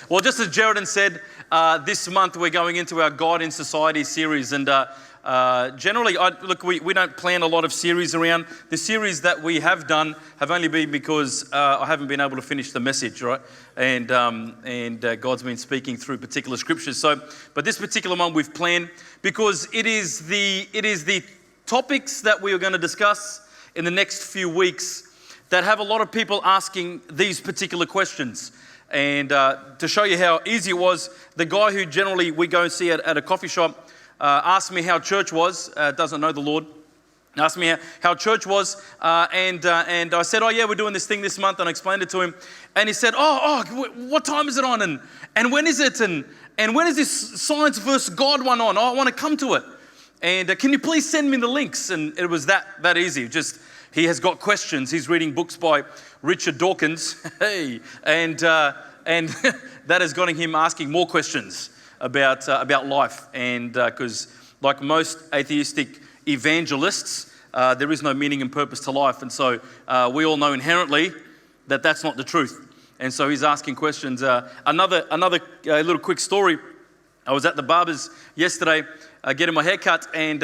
Well, just as Geraldine said, this month we're going into our God in Society series, and generally, we don't plan a lot of series around. The series that we have done have only been because I haven't been able to finish the message, right? And God's been speaking through particular scriptures. So, but this particular one we've planned because it is the topics that we are going to discuss in the next few weeks that have a lot of people asking these particular questions. And to show you how easy it was, the guy who generally we go and see at a coffee shop asked me how church was, doesn't know the Lord, asked me how church was, and I said, oh yeah, we're doing this thing this month, and I explained it to him, and he said, what time is it on, and when is it, and when is this science versus God one on? I want to come to it, and can you please send me the links? And it was that easy. Just he has got questions. He's reading books by Richard Dawkins, hey, and that has got him asking more questions about life, and because like most atheistic evangelists, there is no meaning and purpose to life, and so we all know inherently that that's not the truth, and so he's asking questions. Another little quick story. I was at the barber's yesterday getting my hair cut, and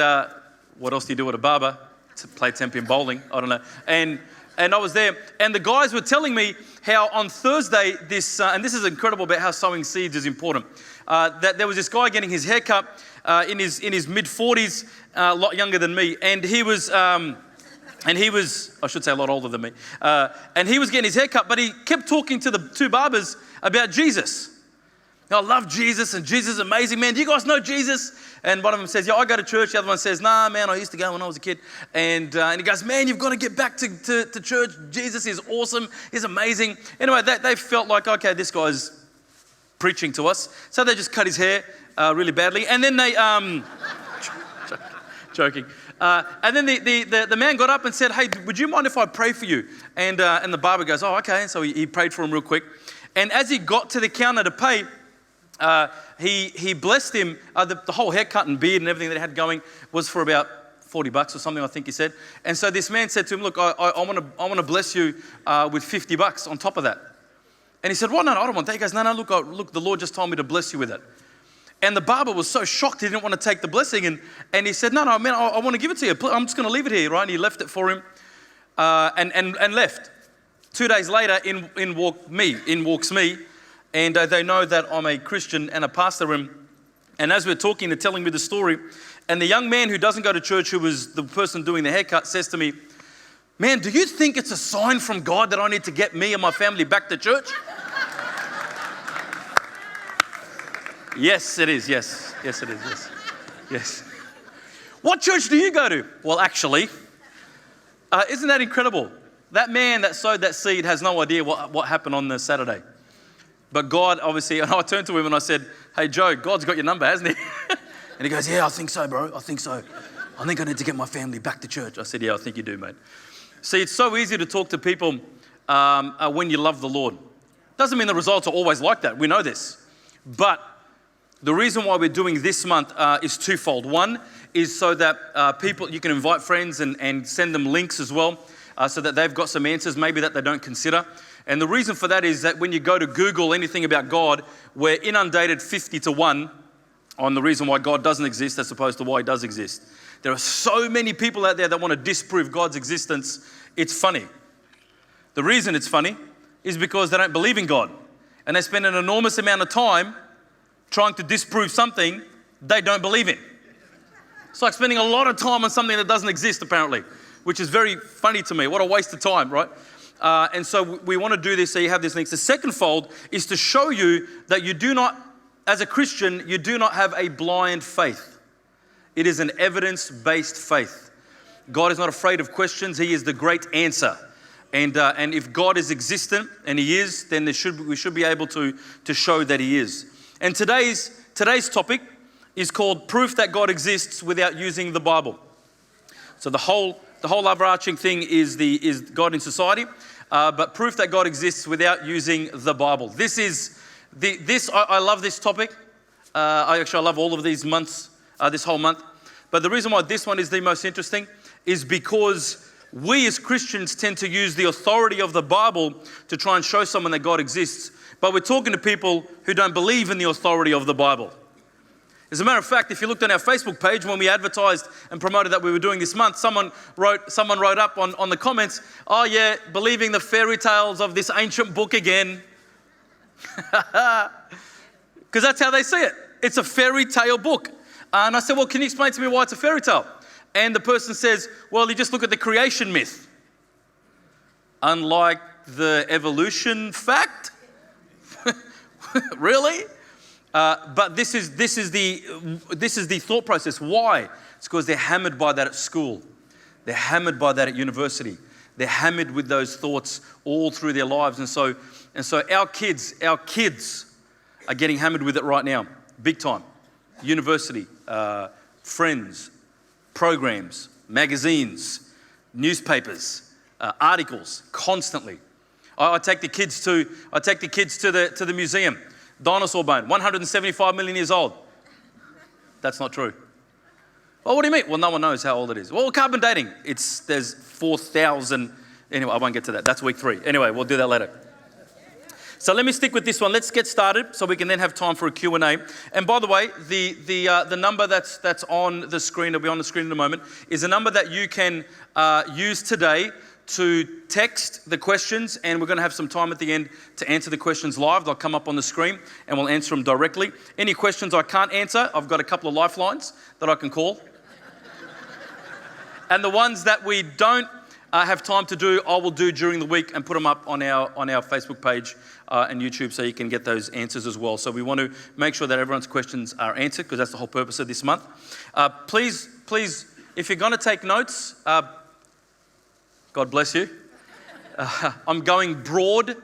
what else do you do at a barber? To play tempian bowling, I don't know, and I was there, and the guys were telling me how on Thursday and this is incredible about how sowing seeds is important. That there was this guy getting his hair cut in his mid-40s, a lot younger than me, and he was I should say a lot older than me, and he was getting his hair cut, but he kept talking to the two barbers about Jesus. I love Jesus, and Jesus is amazing, man. Do you guys know Jesus? And one of them says, yeah, I go to church. The other one says, nah, man, I used to go when I was a kid. And he goes, man, you've got to get back to church. Jesus is awesome. He's amazing. Anyway, they felt like, okay, this guy's preaching to us. So they just cut his hair really badly. And then they, joking. And then the man got up and said, hey, would you mind if I pray for you? And the barber goes, oh, okay. And so he prayed for him real quick. And as he got to the counter to pay, he blessed him. The whole haircut and beard and everything that he had going was for about $40 or something, I think he said. And so this man said to him, look, I want to bless you with $50 on top of that. And he said, well, no, I don't want that. He goes, no, look, the Lord just told me to bless you with it. And the barber was so shocked he didn't want to take the blessing. And he said, no, man, I want to give it to you. I'm just going to leave it here, right? And he left it for him and left. 2 days later, in walks me. And they know that I'm a Christian and a pastor. And as we're talking, they're telling me the story. And the young man who doesn't go to church, who was the person doing the haircut, says to me, man, do you think it's a sign from God that I need to get me and my family back to church? Yes, it is. Yes, it is. Yes. What church do you go to? Well, actually, isn't that incredible? That man that sowed that seed has no idea what happened on the Saturday. But God, obviously, and I turned to him and I said, hey, Joe, God's got your number, hasn't he? And he goes, yeah, I think so, bro. I think so. I think I need to get my family back to church. I said, yeah, I think you do, mate. See, it's so easy to talk to people when you love the Lord. Doesn't mean the results are always like that. We know this. But the reason why we're doing this month is twofold. One is so that people, you can invite friends and send them links as well so that they've got some answers maybe that they don't consider. And the reason for that is that when you go to Google anything about God, we're inundated 50-1 on the reason why God doesn't exist as opposed to why he does exist. There are so many people out there that want to disprove God's existence. It's funny. The reason it's funny is because they don't believe in God. And they spend an enormous amount of time trying to disprove something they don't believe in. It's like spending a lot of time on something that doesn't exist, apparently, which is very funny to me. What a waste of time, right? And so we want to do this so you have these links. The second fold is to show you that you do not, as a Christian, you do not have a blind faith. It is an evidence-based faith. God is not afraid of questions. He is the great answer. And if God is existent, and he is, then we should be able to show that he is. And today's topic is called Proof That God Exists Without Using the Bible. So the whole overarching thing is God in society. But proof that God exists without using the Bible. I love this topic. I love all of these months, this whole month. But the reason why this one is the most interesting is because we as Christians tend to use the authority of the Bible to try and show someone that God exists. but we're talking to people who don't believe in the authority of the Bible. As a matter of fact, if you looked on our Facebook page when we advertised and promoted that we were doing this month, someone wrote up on the comments, "Oh yeah, believing the fairy tales of this ancient book again." Because that's how they see it. It's a fairy tale book. And I said, "Well, can you explain to me why it's a fairy tale?" And the person says, "Well, you just look at the creation myth. Unlike the evolution fact." Really? But this is the thought process. Why? It's because they're hammered by that at school. They're hammered by that at university. They're hammered with those thoughts all through their lives. And so our kids are getting hammered with it right now, big time. University, friends, programs, magazines, newspapers, articles, constantly. I take the kids to the museum. Dinosaur bone, 175 million years old. That's not true. Well, what do you mean? Well, no one knows how old it is. Well, carbon dating, there's 4,000. Anyway, I won't get to that. That's week 3. Anyway, we'll do that later. So let me stick with this one. Let's get started so we can then have time for a Q&A. And by the way, the number that's on the screen, it'll be on the screen in a moment, is a number that you can use today to text the questions, and we're going to have some time at the end to answer the questions live. They'll come up on the screen and we'll answer them directly. Any questions I can't answer, I've got a couple of lifelines that I can call. And the ones that we don't have time to do, I will do during the week and put them up on our Facebook page and YouTube so you can get those answers as well. So we want to make sure that everyone's questions are answered because that's the whole purpose of this month. Please, if you're going to take notes, God bless you. I'm going broad,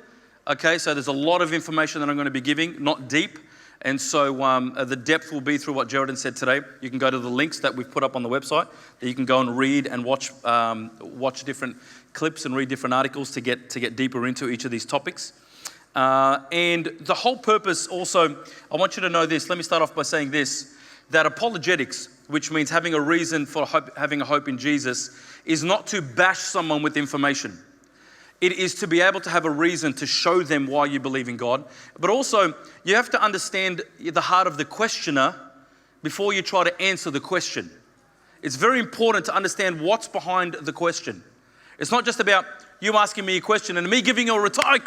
okay? So there's a lot of information that I'm going to be giving, not deep. And so the depth will be through what Geraldine said today. You can go to the links that we've put up on the website that you can go and read and watch different clips and read different articles to get deeper into each of these topics. And the whole purpose also, I want you to know this. Let me start off by saying this, that apologetics, which means having a reason for having a hope in Jesus, is not to bash someone with information. It is to be able to have a reason to show them why you believe in God. But also, you have to understand the heart of the questioner before you try to answer the question. It's very important to understand what's behind the question. It's not just about you asking me a question and me giving you a reply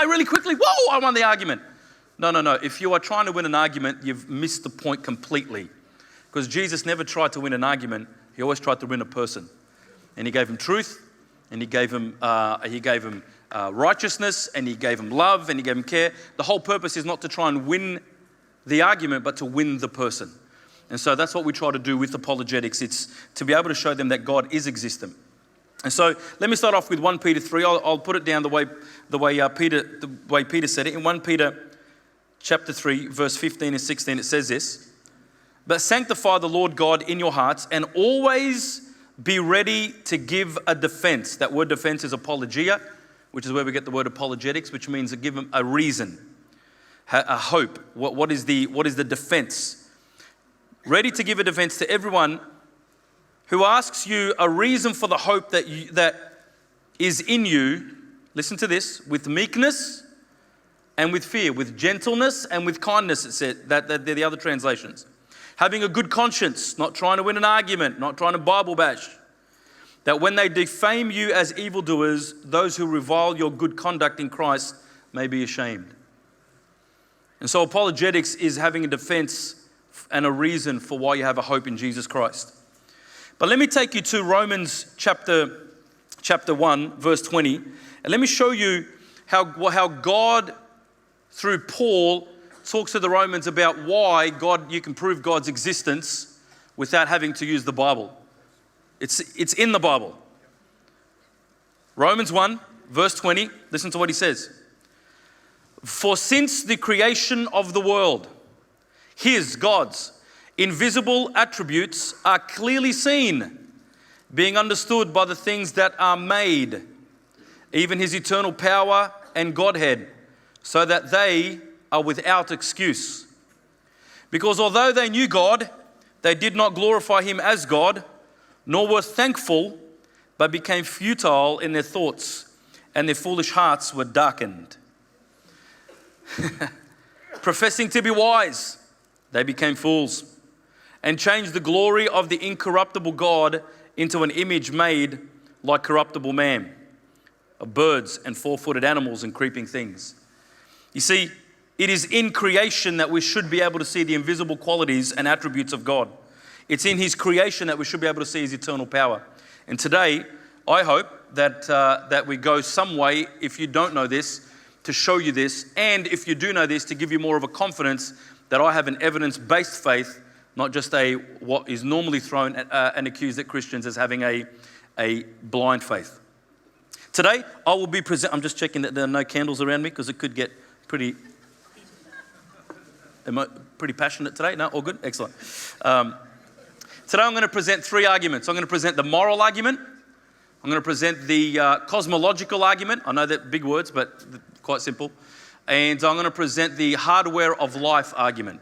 really quickly. Whoa, I won the argument. No. If you are trying to win an argument, you've missed the point completely. Because Jesus never tried to win an argument. He always tried to win a person. And he gave him truth, and he gave him righteousness, and he gave him love, and he gave him care. The whole purpose is not to try and win the argument, but to win the person. And so that's what we try to do with apologetics. It's to be able to show them that God is existent. And so let me start off with 1 Peter 3. I'll put it down the way Peter said it. In 1 Peter chapter 3, verse 15 and 16, it says this: "But sanctify the Lord God in your hearts, and always be ready to give a defense." That word defense is apologia, which is where we get the word apologetics, which means to give them a reason, a hope. What is the defense? Ready to give a defense to everyone who asks you a reason for the hope that is in you. Listen to this: with meekness and with fear, with gentleness and with kindness. It said that they're the other translations. Having a good conscience, not trying to win an argument, not trying to Bible bash. That when they defame you as evildoers, those who revile your good conduct in Christ may be ashamed. And so apologetics is having a defense and a reason for why you have a hope in Jesus Christ. But let me take you to Romans chapter 1, verse 20. And let me show you how God, through Paul, talks to the Romans about why you can prove God's existence without having to use the Bible. It's in the Bible. Romans 1, verse 20, listen to what he says. "For since the creation of the world, God's invisible attributes are clearly seen, being understood by the things that are made, even his eternal power and Godhead, so that they are without excuse. Because although they knew God, they did not glorify him as God, nor were thankful, but became futile in their thoughts, and their foolish hearts were darkened." Professing to be wise, they became fools, and changed the glory of the incorruptible God into an image made like corruptible man, of birds and four-footed animals and creeping things. You see, it is in creation that we should be able to see the invisible qualities and attributes of God. It's in his creation that we should be able to see his eternal power. And today, I hope that we go some way, if you don't know this, to show you this, and if you do know this, to give you more of a confidence that I have an evidence-based faith, not just what is normally thrown at, and accused at Christians as having a blind faith. Today, I will be I'm just checking that there are no candles around me because it could get pretty passionate today. No, all good? Excellent. Today I'm going to present three arguments. I'm going to present the moral argument. I'm going to present the cosmological argument. I know that big words, but quite simple. And I'm going to present the hardware of life argument.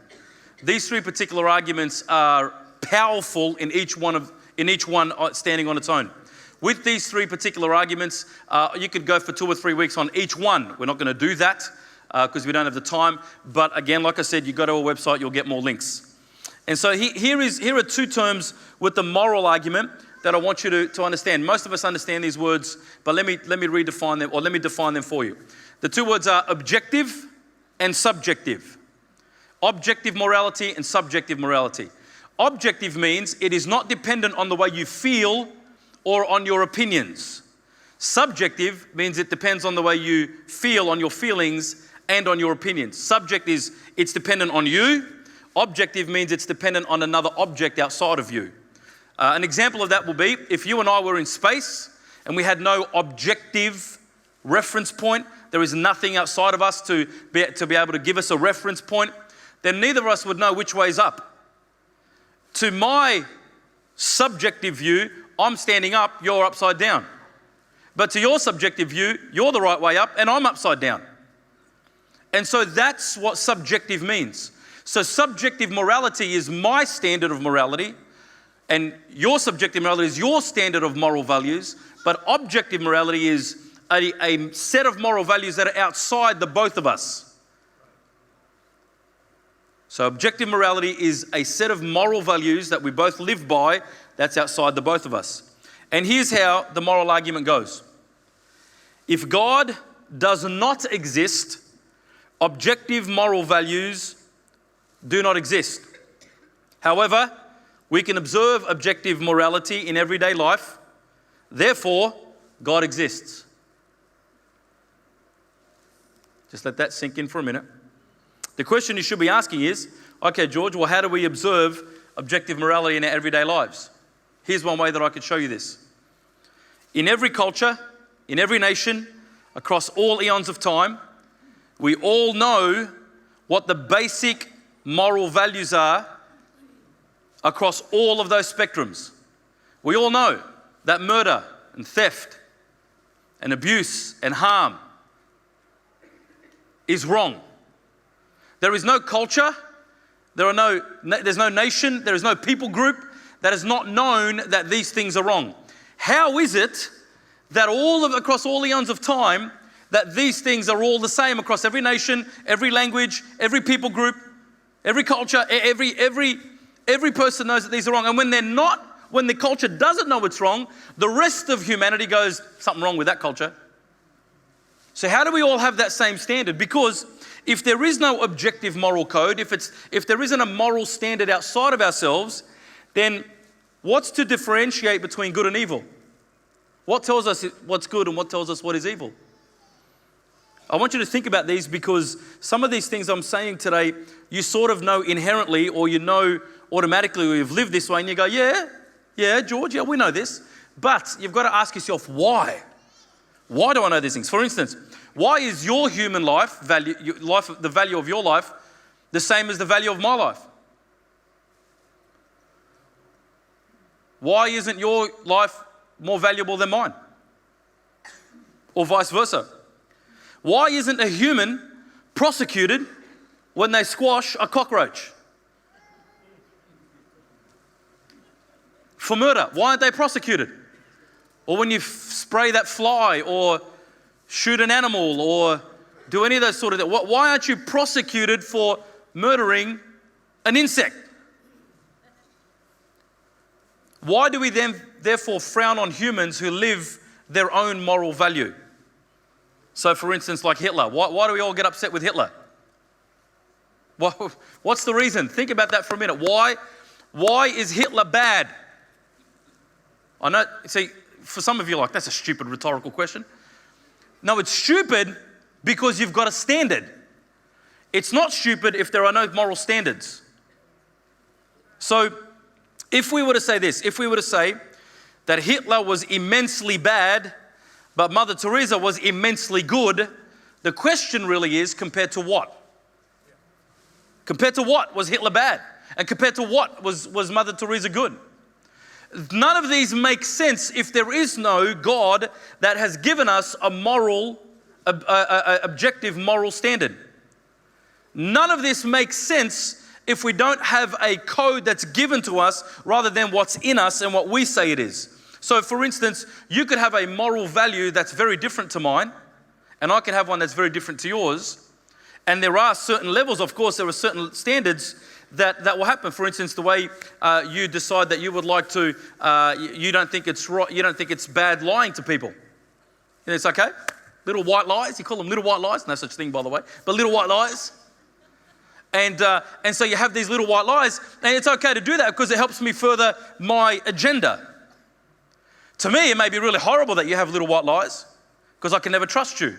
These three particular arguments are powerful in each one standing on its own. With these three particular arguments, you could go for 2 or 3 weeks on each one. We're not going to do that because we don't have the time. But again, like I said, you go to our website, you'll get more links. And so here are 2 terms with the moral argument that I want you to understand. Most of us understand these words, but let me redefine them, or let me define them for you. The 2 words are objective and subjective. Objective morality and subjective morality. Objective means it is not dependent on the way you feel or on your opinions. Subjective means it depends on the way you feel, on your feelings, and on your opinions. Subject is it's dependent on you. Objective means it's dependent on another object outside of you. An example of that will be if you and I were in space and we had no objective reference point, there is nothing outside of us to be able to give us a reference point, then neither of us would know which way is up. To my subjective view, I'm standing up, you're upside down. But to your subjective view, you're the right way up and I'm upside down. And so that's what subjective means. So subjective morality is my standard of morality, and your subjective morality is your standard of moral values, but objective morality is a set of moral values that are outside the both of us. So objective morality is a set of moral values that we both live by that's outside the both of us. And here's how the moral argument goes. If God does not exist, objective moral values do not exist. However, we can observe objective morality in everyday life. Therefore, God exists. Just let that sink in for a minute. The question you should be asking is, okay, George, well, how do we observe objective morality in our everyday lives? Here's one way that I could show you this. In every culture, in every nation, across all eons of time, we all know what the basic moral values are across all of those spectrums. We all know that murder and theft and abuse and harm is wrong. There is no culture, there's no nation, there is no people group that has not known that these things are wrong. How is it that across all eons of time, that these things are all the same across every nation, every language, every people group, every culture, every person knows that these are wrong. And when the culture doesn't know it's wrong, the rest of humanity goes, something wrong with that culture. So how do we all have that same standard? Because if there is no objective moral code, if there isn't a moral standard outside of ourselves, then what's to differentiate between good and evil? What tells us what's good and what tells us what is evil? I want you to think about these because some of these things I'm saying today, you sort of know inherently, or you know automatically, or you've lived this way and you go, yeah, George, yeah, we know this. But you've got to ask yourself, why? Why do I know these things? For instance, why is your human life, the value of your life, the same as the value of my life? Why isn't your life more valuable than mine? Or vice versa? Why isn't a human prosecuted when they squash a cockroach? For murder, why aren't they prosecuted? Or when you spray that fly, or shoot an animal, or do any of those sort of things. Why aren't you prosecuted for murdering an insect? Why do we then therefore frown on humans who live their own moral value? So for instance, like Hitler, why do we all get upset with Hitler? What's the reason? Think about that for a minute. Why is Hitler bad? I know, see, for some of you, like, that's a stupid rhetorical question. No, it's stupid because you've got a standard. It's not stupid if there are no moral standards. So, if we were to say this, if we were to say that Hitler was immensely bad, but Mother Teresa was immensely good, the question really is, compared to what? Compared to what was Hitler bad? And compared to what was Mother Teresa good? None of these make sense if there is no God that has given us a moral, objective moral standard. None of this makes sense if we don't have a code that's given to us rather than what's in us and what we say it is. So for instance, you could have a moral value that's very different to mine, and I could have one that's very different to yours. And there are certain levels, of course, there are certain standards that will happen. For instance, the way you decide that you would like to, you don't think it's right, you don't think it's bad lying to people. And it's okay. Little white lies, you call them little white lies. No such thing, by the way, but little white lies. And so you have these little white lies, and it's okay to do that because it helps me further my agenda. To me, it may be really horrible that you have little white lies because I can never trust you.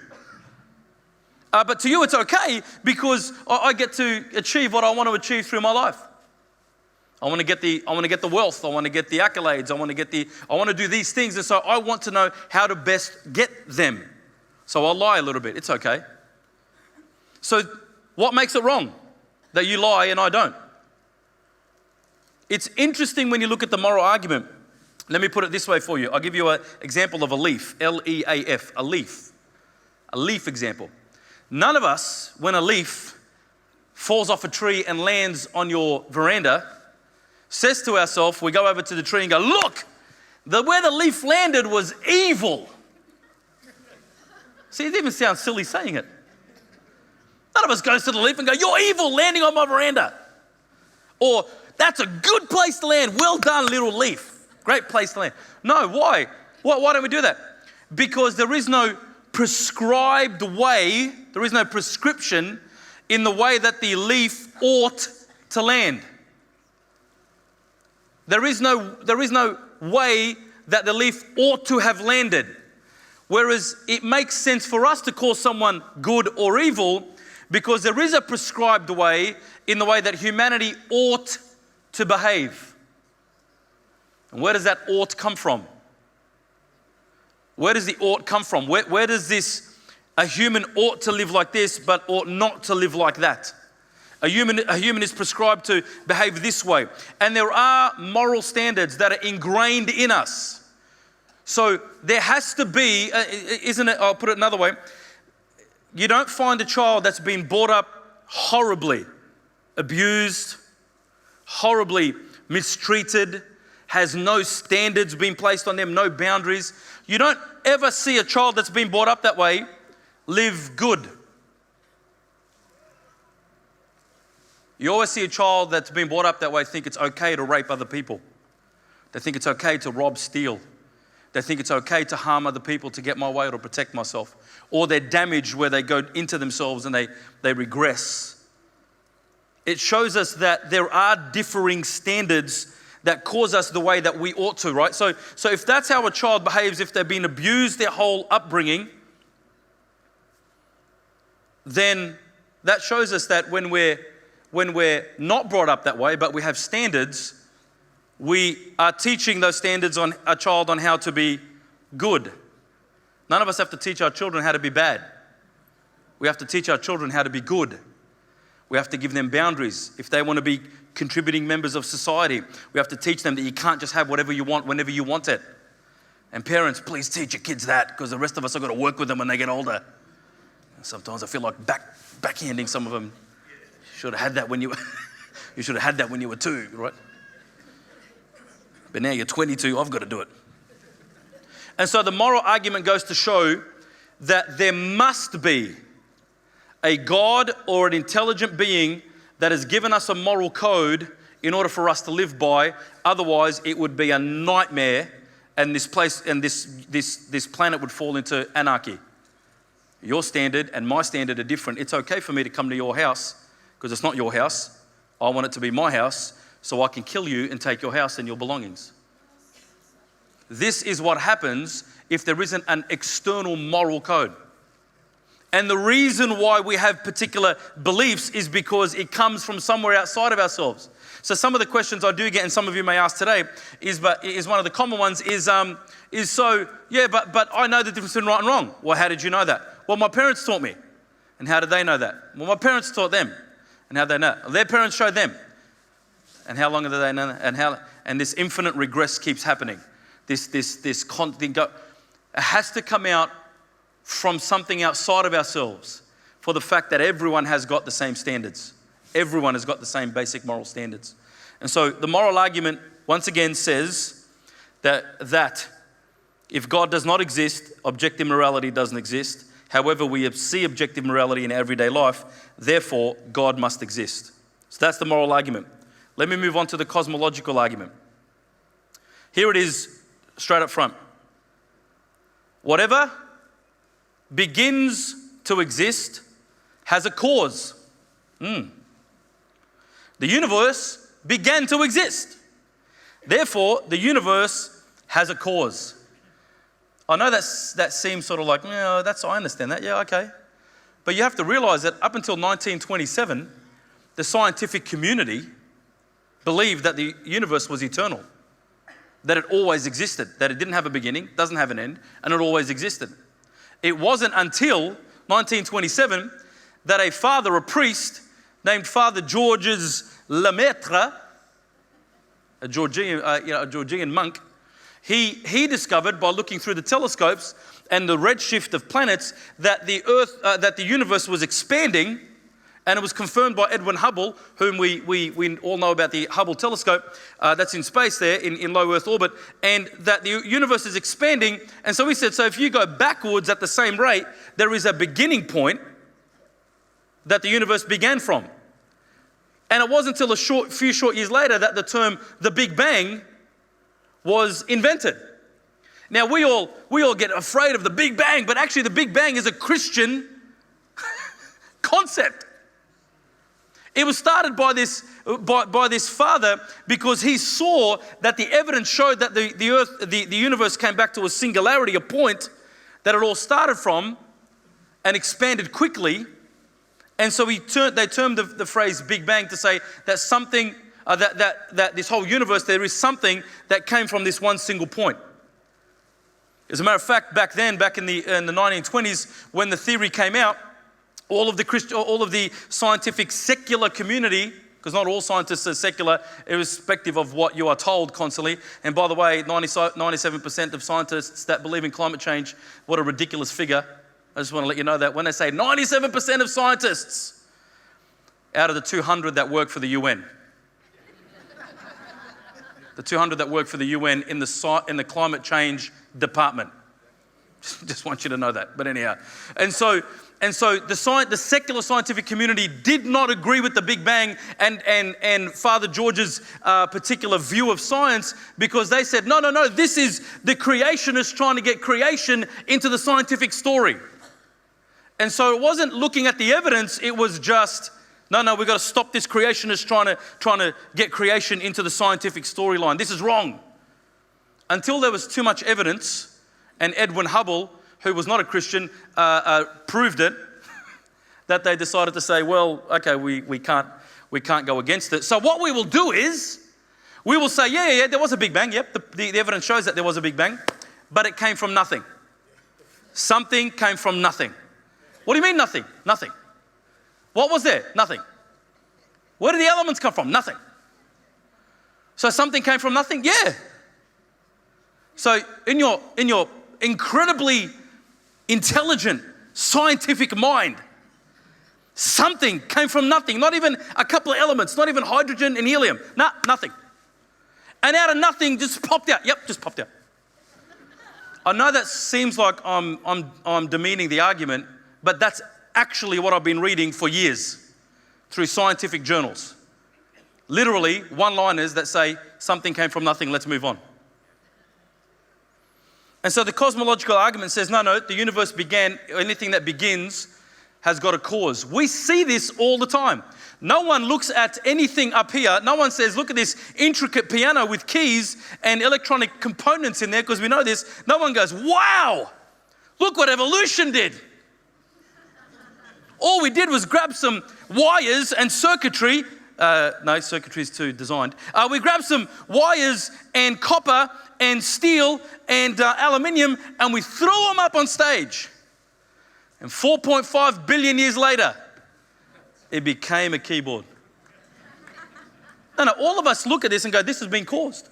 But to you, it's okay because I get to achieve what I want to achieve through my life. I want to get the wealth. I want to get the accolades. I want to do these things. And so I want to know how to best get them. So I'll lie a little bit. It's okay. So what makes it wrong that you lie and I don't? It's interesting when you look at the moral argument. Let me put it this way for you. I'll give you an example of a leaf. L-E-A-F, a leaf. A leaf example. None of us, when a leaf falls off a tree and lands on your veranda, says to ourselves, we go over to the tree and go, look, where the leaf landed was evil. See, it even sounds silly saying it. None of us goes to the leaf and go, you're evil landing on my veranda. Or, that's a good place to land. Well done, little leaf. Great place to land. No, why? Why don't we do that? Because there is no prescribed way, there is no prescription in the way that the leaf ought to land. There is no way that the leaf ought to have landed. Whereas it makes sense for us to call someone good or evil because there is a prescribed way in the way that humanity ought to behave. And where does that ought come from? Where does the ought come from? Where does this, a human ought to live like this, but ought not to live like that? A human is prescribed to behave this way. And there are moral standards that are ingrained in us. So there has to be, isn't it, I'll put it another way, you don't find a child that's been brought up horribly, abused, horribly mistreated, has no standards being placed on them, no boundaries. You don't ever see a child that's been brought up that way live good. You always see a child that's been brought up that way think it's okay to rape other people. They think it's okay to rob, steal. They think it's okay to harm other people to get my way or to protect myself. Or they're damaged where they go into themselves and they regress. It shows us that there are differing standards that cause us the way that we ought to, right? So if that's how a child behaves, if they've been abused their whole upbringing, then that shows us that when we're not brought up that way, but we have standards, we are teaching those standards on a child on how to be good. None of us have to teach our children how to be bad. We have to teach our children how to be good. We have to give them boundaries. If they want to be contributing members of society, we have to teach them that you can't just have whatever you want whenever you want it. And parents, please teach your kids that because the rest of us are going to work with them when they get older. And sometimes I feel like backhanding some of them. You should have had that when you you should have had that when you were 2, right? But now you're 22, I've got to do it. And so the moral argument goes to show that there must be a God or an intelligent being that has given us a moral code in order for us to live by. Otherwise, it would be a nightmare, and this place and this planet would fall into anarchy. Your standard and my standard are different. It's okay for me to come to your house because it's not your house. I want it to be my house so I can kill you and take your house and your belongings. This is what happens if there isn't an external moral code. And the reason why we have particular beliefs is because it comes from somewhere outside of ourselves. So some of the questions I do get, and some of you may ask today, is one of the common ones, but I know the difference between right and wrong. Well, how did you know that? Well, my parents taught me. And how did they know that? Well, my parents taught them. And how did they know? Their parents showed them. And how long did they know that? And this infinite regress keeps happening. It has to come out from something outside of ourselves for the fact that everyone has got the same standards. Everyone has got the same basic moral standards. And so the moral argument, once again, says that if God does not exist, objective morality doesn't exist. However, we see objective morality in everyday life. Therefore, God must exist. So that's the moral argument. Let me move on to the cosmological argument. Here it is, straight up front. Whatever begins to exist has a cause. The universe began to exist. Therefore, the universe has a cause. I know that seems sort of like, I understand that. Yeah, okay. But you have to realize that up until 1927, the scientific community believed that the universe was eternal, that it always existed, that it didn't have a beginning, doesn't have an end, and it always existed. It wasn't until 1927 that a priest named Father Georges Lemaitre, a Georgian monk, he discovered by looking through the telescopes and the redshift of planets that the Earth, that the universe was expanding, and it was confirmed by Edwin Hubble, whom we all know about the Hubble telescope that's in space there in low Earth orbit, and that the universe is expanding. And so he said, so if you go backwards at the same rate, there is a beginning point that the universe began from. And it wasn't until a few short years later that the term the Big Bang was invented. Now we all get afraid of the Big Bang, but actually the Big Bang is a Christian concept. It was started by this father because he saw that the evidence showed that the universe came back to a singularity, a point that it all started from and expanded quickly. And so they termed the phrase Big Bang to say that something, that this whole universe, there is something that came from this one single point. As a matter of fact, back in the 1920s, when the theory came out, all of the scientific secular community, because not all scientists are secular, irrespective of what you are told constantly. And by the way, 97% of scientists that believe in climate change, what a ridiculous figure. I just want to let you know that when they say 97% of scientists out of the 200 that work for the UN. The 200 that work for the UN in the climate change department. Just want you to know that. But anyhow, and so the secular scientific community did not agree with the Big Bang and Father George's particular view of science, because they said, no, this is the creationists trying to get creation into the scientific story. And so it wasn't looking at the evidence, it was just, no, we've got to stop this creationist trying to get creation into the scientific storyline. This is wrong. Until there was too much evidence, and Edwin Hubble, who was not a Christian, proved it, that they decided to say, well, okay, we can't go against it. So what we will do is, we will say, yeah, there was a Big Bang. Yep, the evidence shows that there was a Big Bang, but it came from nothing. Something came from nothing. What do you mean nothing? Nothing. What was there? Nothing. Where did the elements come from? Nothing. So something came from nothing? Yeah. So in your incredibly intelligent scientific mind, something came from nothing. Not even a couple of elements, not even hydrogen and helium. Nothing. And out of nothing just popped out. Yep, just popped out. I know that seems like I'm demeaning the argument, but that's actually what I've been reading for years through scientific journals. Literally one-liners that say something came from nothing, let's move on. And so the cosmological argument says, no, the universe began, anything that begins has got a cause. We see this all the time. No one looks at anything up here. No one says, look at this intricate piano with keys and electronic components in there, because we know this. No one goes, wow, look what evolution did. All we did was grab some wires and circuitry. No, circuitry is too designed. We grabbed some wires and copper and steel and aluminium, and we threw them up on stage. And 4.5 billion years later, it became a keyboard. No, all of us look at this and go, this has been caused.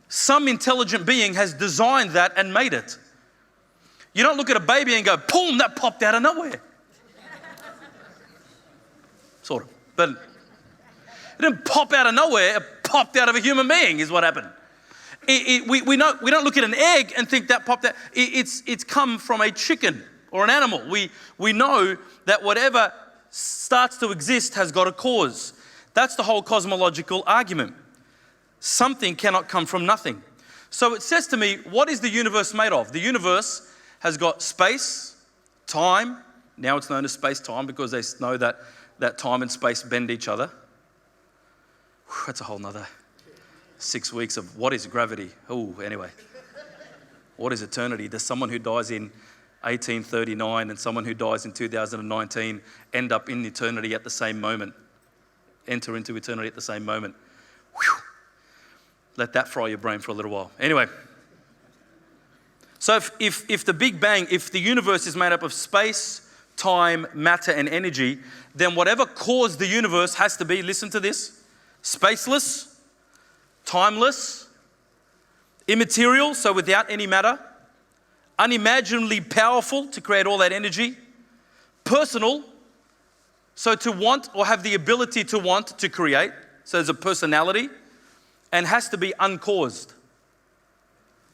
Some intelligent being has designed that and made it. You don't look at a baby and go, boom, that popped out of nowhere. Sort of, but it didn't pop out of nowhere, it popped out of a human being is what happened. We don't look at an egg and think that popped out. It's come from a chicken or an animal. We know that whatever starts to exist has got a cause. That's the whole cosmological argument. Something cannot come from nothing. So it says to me, what is the universe made of? The universe has got space, time. Now it's known as space-time because they know that time and space bend each other. That's a whole nother 6 weeks of what is gravity. Oh, anyway. What is eternity? Does someone who dies in 1839 and someone who dies in 2019 end up in eternity at the same moment? Enter into eternity at the same moment. Whew. Let that fry your brain for a little while. Anyway. So if the Big Bang, if the universe is made up of space, time, matter, and energy, then whatever caused the universe has to be, listen to this, spaceless, timeless, immaterial, so without any matter, unimaginably powerful to create all that energy, personal, so to want or have the ability to want to create, so there's a personality, and has to be uncaused.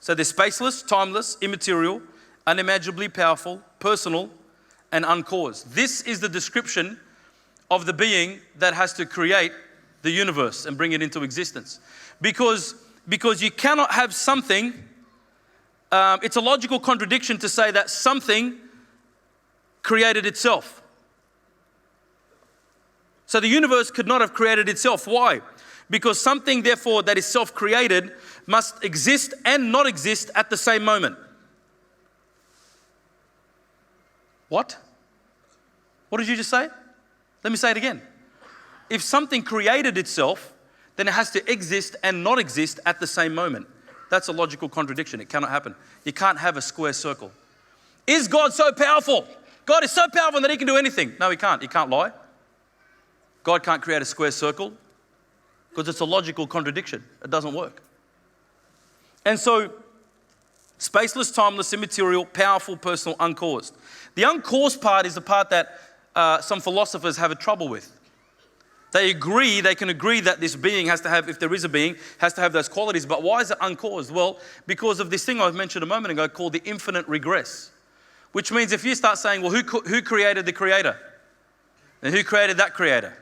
So they're spaceless, timeless, immaterial, unimaginably powerful, personal, and uncaused. This is the description of the being that has to create the universe and bring it into existence. Because you cannot have something, it's a logical contradiction to say that something created itself. So the universe could not have created itself. Why? Because something, therefore, that is self-created must exist and not exist at the same moment. What? What did you just say? Let me say it again. If something created itself, then it has to exist and not exist at the same moment. That's a logical contradiction. It cannot happen. You can't have a square circle. Is God so powerful? God is so powerful that he can do anything. No, he can't. He can't lie. God can't create a square circle because it's a logical contradiction. It doesn't work. And so, spaceless, timeless, immaterial, powerful, personal, uncaused. The uncaused part is the part that some philosophers have a trouble with. They can agree that this being has to have, if there is a being, has to have those qualities. But why is it uncaused? Well, because of this thing I mentioned a moment ago called the infinite regress. Which means if you start saying, well, who created the creator? Then who created that creator?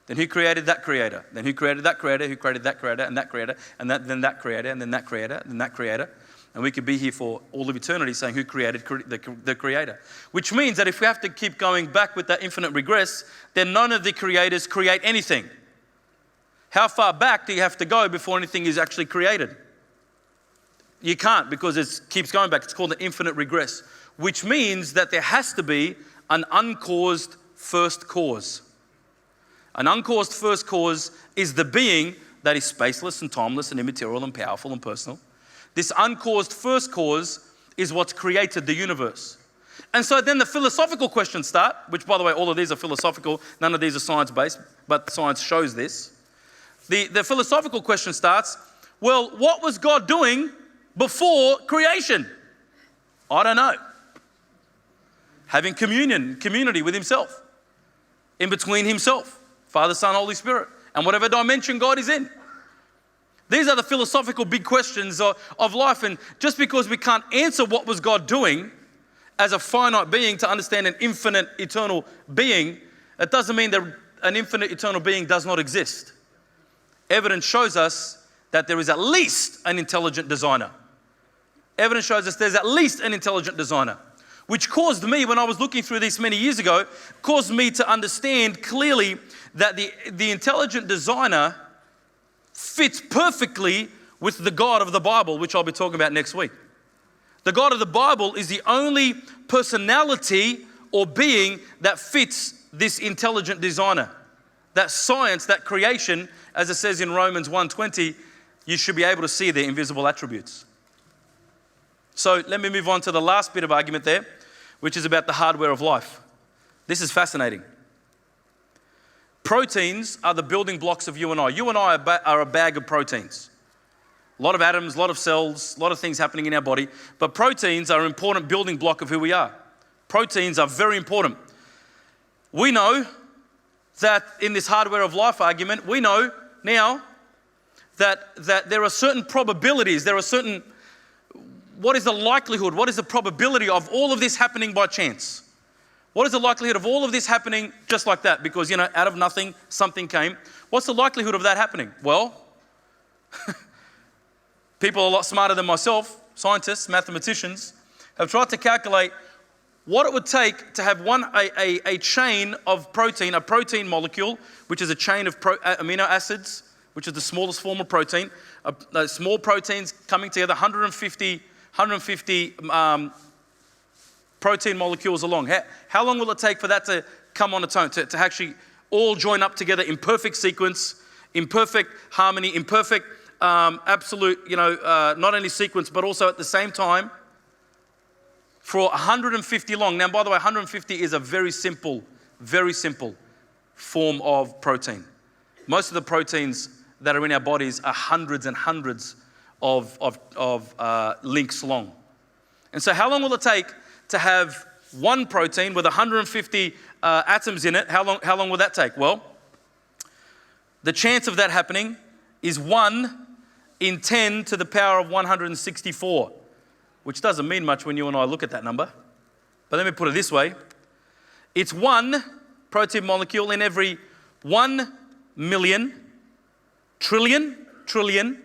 Then who created that creator? Then who created that creator? Who created that creator and that creator? And then that creator and then that creator and then that creator? And we could be here for all of eternity saying who created the creator. Which means that if we have to keep going back with that infinite regress, then none of the creators create anything. How far back do you have to go before anything is actually created? You can't, because it keeps going back. It's called the infinite regress. Which means that there has to be an uncaused first cause. An uncaused first cause is the being that is spaceless and timeless and immaterial and powerful and personal. This uncaused first cause is what's created the universe. And so then the philosophical questions start, which, by the way, all of these are philosophical. None of these are science-based, but science shows this. The philosophical question starts, well, what was God doing before creation? I don't know. Having community with himself, in between himself, Father, Son, Holy Spirit, and whatever dimension God is in. These are the philosophical big questions of life. And just because we can't answer what was God doing as a finite being to understand an infinite eternal being, it doesn't mean that an infinite eternal being does not exist. Evidence shows us that there is at least an intelligent designer. Evidence shows us there's at least an intelligent designer, which caused me, when I was looking through this many years ago, caused me to understand clearly that the intelligent designer fits perfectly with the God of the Bible, which I'll be talking about next week. The God of the Bible is the only personality or being that fits this intelligent designer. That science, that creation, as it says in Romans 1:20, you should be able to see their invisible attributes. So let me move on to the last bit of argument there, which is about the hardware of life. This is fascinating. Proteins are the building blocks of you and I. You and I are a bag of proteins. A lot of atoms, a lot of cells, a lot of things happening in our body. But proteins are an important building block of who we are. Proteins are very important. We know that in this hardware of life argument, we know now that there are certain probabilities, what is the likelihood, what is the probability of all of this happening by chance? What is the likelihood of all of this happening just like that? Because, out of nothing, something came. What's the likelihood of that happening? Well, people a lot smarter than myself, scientists, mathematicians, have tried to calculate what it would take to have a chain of protein, a protein molecule, which is a chain of amino acids, which is the smallest form of protein, small proteins coming together, 150 protein molecules along. How long will it take for that to come on its own, to actually all join up together in perfect sequence, in perfect harmony, in perfect absolute, not only sequence, but also at the same time for 150 long. Now, by the way, 150 is a very simple form of protein. Most of the proteins that are in our bodies are hundreds and hundreds of links long. And so how long will it take to have one protein with 150 atoms in it? How long will that take? Well, the chance of that happening is 1 in 10 to the power of 164, which doesn't mean much when you and I look at that number. But let me put it this way. It's one protein molecule in every 1 million trillion, trillion,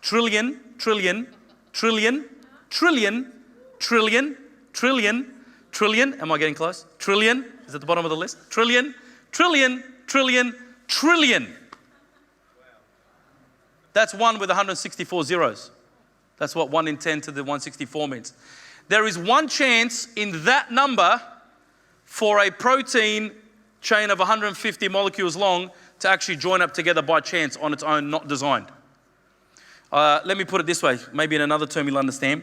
trillion, trillion, trillion, trillion, trillion, trillion, trillion. Am I getting close? Trillion is at the bottom of the list. Trillion, trillion, trillion, trillion. That's 1 with 164 zeros. That's what 1 in 10 to the 164 means. There is one chance in that number for a protein chain of 150 molecules long to actually join up together by chance on its own, not designed. Let me put it this way, maybe in another term you'll understand.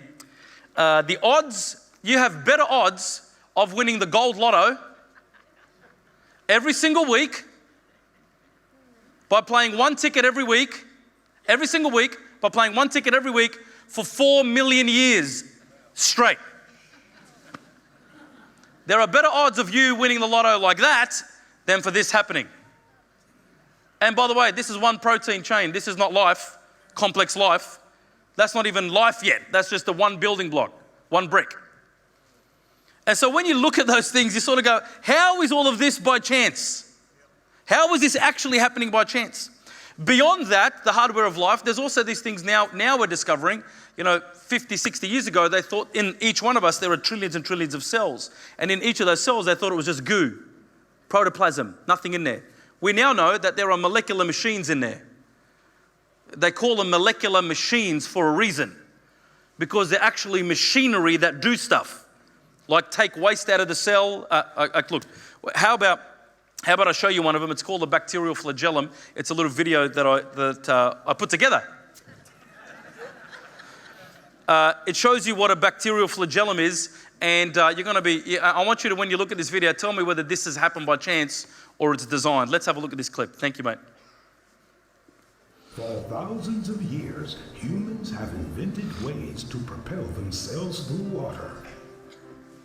The odds, you have better odds of winning the gold lotto every single week by playing one ticket every single week, by playing one ticket every week for 4 million years straight. There are better odds of you winning the lotto like that than for this happening. And by the way, this is one protein chain. This is not life, complex life. That's not even life yet. That's just the one building block, one brick. And so when you look at those things, you sort of go, how is all of this by chance? How is this actually happening by chance? Beyond that, the hardware of life, there's also these things now we're discovering. 50, 60 years ago, they thought in each one of us there are trillions and trillions of cells. And in each of those cells, they thought it was just goo, protoplasm, nothing in there. We now know that there are molecular machines in there. They call them molecular machines for a reason, because they're actually machinery that do stuff, like take waste out of the cell. Look, how about I show you one of them? It's called the Bacterial Flagellum. It's a little video that I put together. It shows you what a bacterial flagellum is, and you're going to be. I want you to, when you look at this video, tell me whether this has happened by chance or it's designed. Let's have a look at this clip. Thank you, mate. For thousands of years, humans have invented ways to propel themselves through water.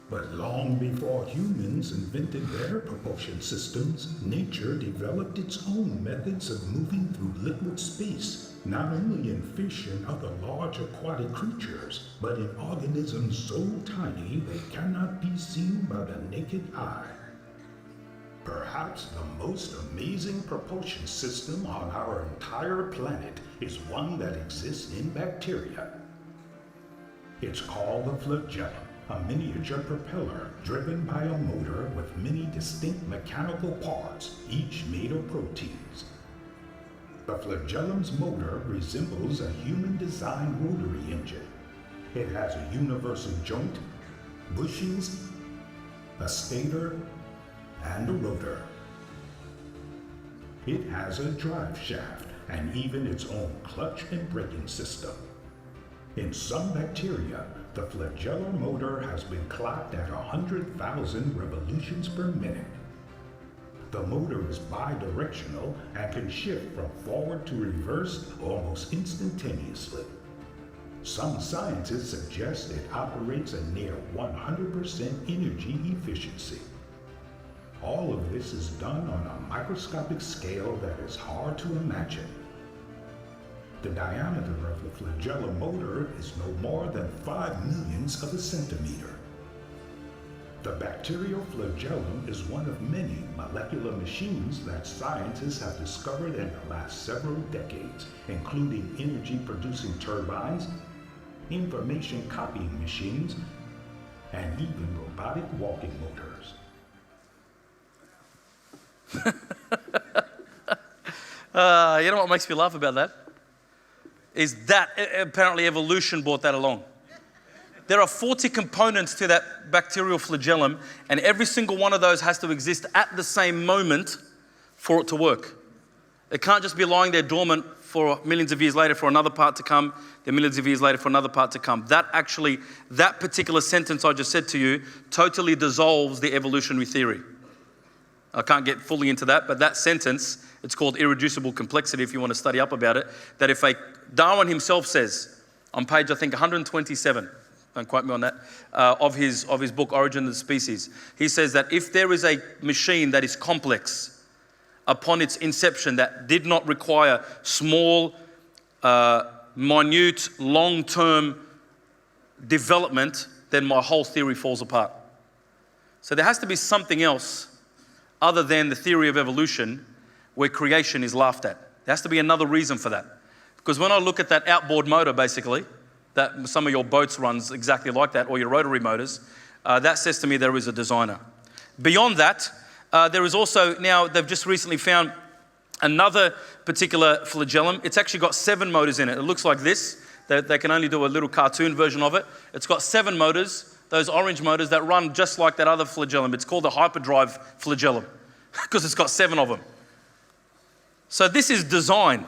But long before humans invented their propulsion systems, nature developed its own methods of moving through liquid space, not only in fish and other large aquatic creatures, but in organisms so tiny they cannot be seen by the naked eye. Perhaps the most amazing propulsion system on our entire planet is one that exists in bacteria. It's called the flagellum, a miniature propeller driven by a motor with many distinct mechanical parts, each made of proteins. The flagellum's motor resembles a human-designed rotary engine. It has a universal joint, bushings, a stator, and a rotor. It has a drive shaft and even its own clutch and braking system. In some bacteria, the Flagellar Motor has been clocked at 100,000 revolutions per minute. The motor is bidirectional and can shift from forward to reverse almost instantaneously. Some scientists suggest it operates at near 100% energy efficiency. All of this is done on a microscopic scale that is hard to imagine. The diameter of the Flagellar motor is no more than 5/millionths of a centimeter. The bacterial flagellum is one of many molecular machines that scientists have discovered in the last several decades, including energy-producing turbines, information copying machines, and even robotic walking motors. You know what makes me laugh about that? Is that apparently evolution brought that along. There are 40 components to that bacterial flagellum, and every single one of those has to exist at the same moment for it to work. It can't just be lying there dormant for millions of years later for another part to come, then millions of years later for another part to come. That particular sentence I just said to you totally dissolves the evolutionary theory. I can't get fully into that, but that sentence, it's called Irreducible Complexity if you want to study up about it, that Darwin himself says, on page I think 127, don't quote me on that, of his book Origin of the Species, he says that if there is a machine that is complex upon its inception that did not require small, minute, long-term development, then my whole theory falls apart. So there has to be something else other than the theory of evolution where creation is laughed at. There has to be another reason for that. Because when I look at that outboard motor, basically, that some of your boats runs exactly like that, or your rotary motors, that says to me there is a designer. Beyond that, there is also, now they've just recently found another particular flagellum. It's actually got 7 motors in it. It looks like this. They can only do a little cartoon version of it. It's got 7 motors, those orange motors that run just like that other flagellum. It's called the hyperdrive flagellum because it's got 7 of them. So this is design.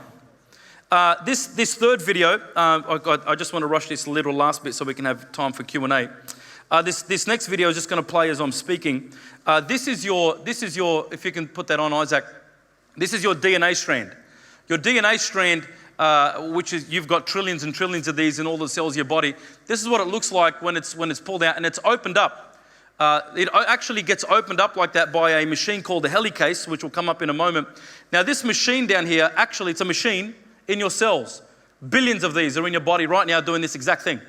This third video, I just want to rush this little last bit so we can have time for Q&A. This next video is just going to play as I'm speaking. This is your, if you can put that on, Isaac. This is your DNA strand. Your DNA strand, which is, you've got trillions and trillions of these in all the cells of your body. This is what it looks like when it's pulled out and it's opened up. It actually gets opened up like that by a machine called the helicase, which will come up in a moment. Now this machine down here, actually it's a machine in your cells. Billions of these are in your body right now doing this exact thing.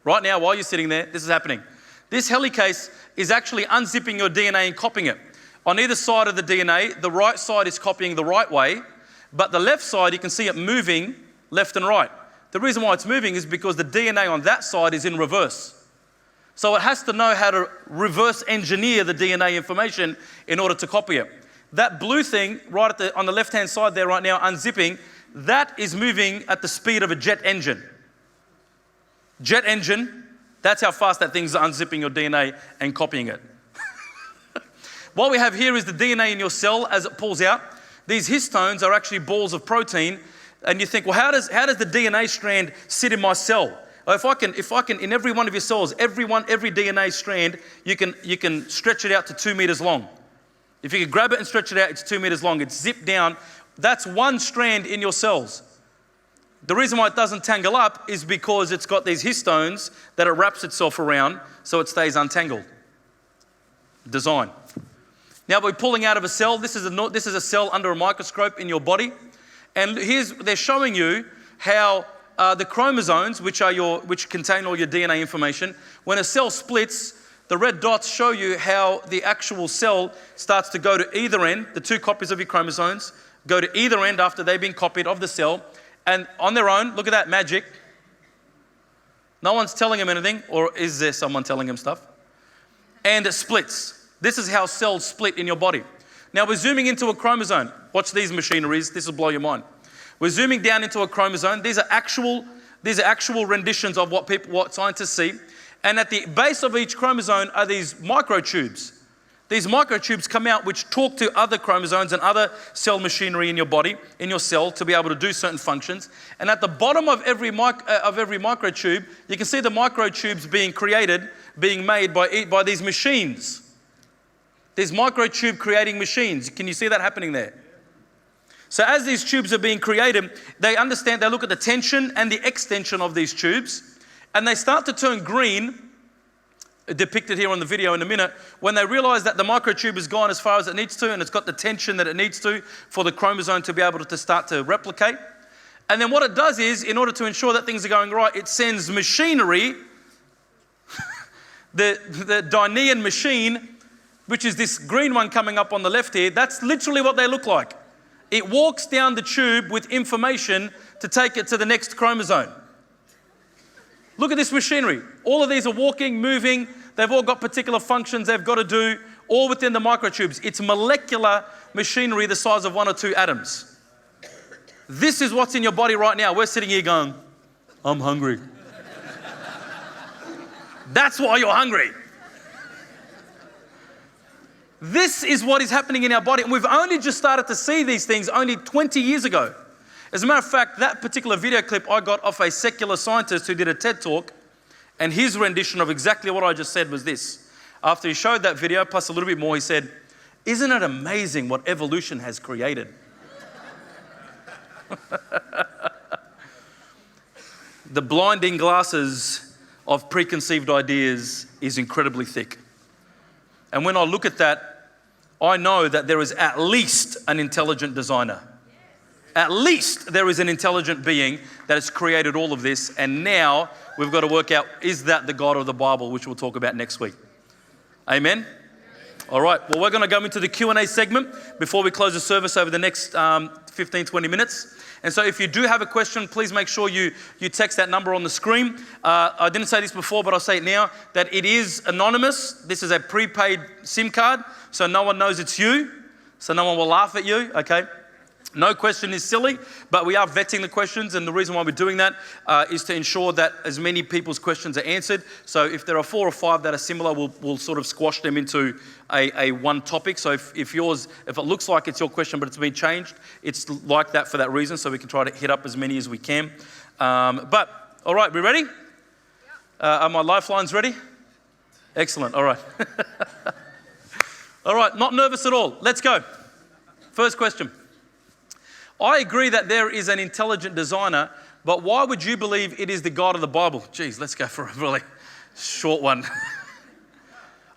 Right now, while you're sitting there, this is happening. This helicase is actually unzipping your DNA and copying it. On either side of the DNA, the right side is copying the right way, but the left side, you can see it moving left and right. The reason why it's moving is because the DNA on that side is in reverse. So it has to know how to reverse engineer the DNA information in order to copy it. That blue thing right on the left-hand side there right now, unzipping, that is moving at the speed of a jet engine. Jet engine, that's how fast that thing's unzipping your DNA and copying it. What we have here is the DNA in your cell as it pulls out. These histones are actually balls of protein, and you think, well, how does the DNA strand sit in my cell? If I can, in every one of your cells, every DNA strand, you can stretch it out to 2 meters long. If you can grab it and stretch it out, it's 2 meters long. It's zipped down. That's one strand in your cells. The reason why it doesn't tangle up is because it's got these histones that it wraps itself around so it stays untangled. design. Now we're pulling out of a cell. This is a cell under a microscope in your body. And they're showing you how the chromosomes, which contain all your DNA information, when a cell splits, the red dots show you how the actual cell starts to go to either end. The 2 copies of your chromosomes go to either end after they've been copied of the cell. And on their own, look at that magic. No one's telling them anything, or is there someone telling them stuff? And it splits. This is how cells split in your body. Now we're zooming into a chromosome. Watch these machineries. This will blow your mind. We're zooming down into a chromosome. These are actual renditions of what scientists see. And at the base of each chromosome are these microtubes. These microtubes come out which talk to other chromosomes and other cell machinery in your body, in your cell, to be able to do certain functions. And at the bottom of every microtube, you can see the microtubes being made by these machines. These microtube creating machines. Can you see that happening there? So as these tubes are being created, they look at the tension and the extension of these tubes, and they start to turn green, depicted here on the video in a minute, when they realize that the microtube has gone as far as it needs to, and it's got the tension that it needs to for the chromosome to be able to start to replicate. And then what it does is, in order to ensure that things are going right, it sends machinery, the Dynean machine, which is this green one coming up on the left here. That's literally what they look like. It walks down the tube with information to take it to the next chromosome. Look at this machinery. All of these are walking, moving. They've all got particular functions they've got to do, all within the microtubes. It's molecular machinery the size of 1 or 2 atoms. This is what's in your body right now. We're sitting here going, I'm hungry. That's why you're hungry. This is what is happening in our body. And we've only just started to see these things only 20 years ago. As a matter of fact, that particular video clip I got off a secular scientist who did a TED talk, and his rendition of exactly what I just said was this. After he showed that video, plus a little bit more, he said, "Isn't it amazing what evolution has created?" The blinding glasses of preconceived ideas is incredibly thick. And when I look at that, I know that there is at least an intelligent designer. At least there is an intelligent being that has created all of this. And now we've got to work out, is that the God of the Bible, which we'll talk about next week. Amen? All right. Well, we're going to go into the Q&A segment before we close the service over the next 15, 20 minutes. And so if you do have a question, please make sure you text that number on the screen. I didn't say this before, but I'll say it now, that it is anonymous. This is a prepaid SIM card, so no one knows it's you. So no one will laugh at you, okay? No question is silly, but we are vetting the questions, and the reason why we're doing that is to ensure that as many people's questions are answered. So if there are 4 or 5 that are similar, we'll sort of squash them into a one topic. So if it looks like it's your question but it's been changed, it's like that for that reason, so we can try to hit up as many as we can. But all right, we ready? Are my lifelines ready? Excellent. All right. All right, not nervous at all. Let's go. First question. I agree that there is an intelligent designer, but why would you believe it is the God of the Bible? Geez, let's go for a really short one.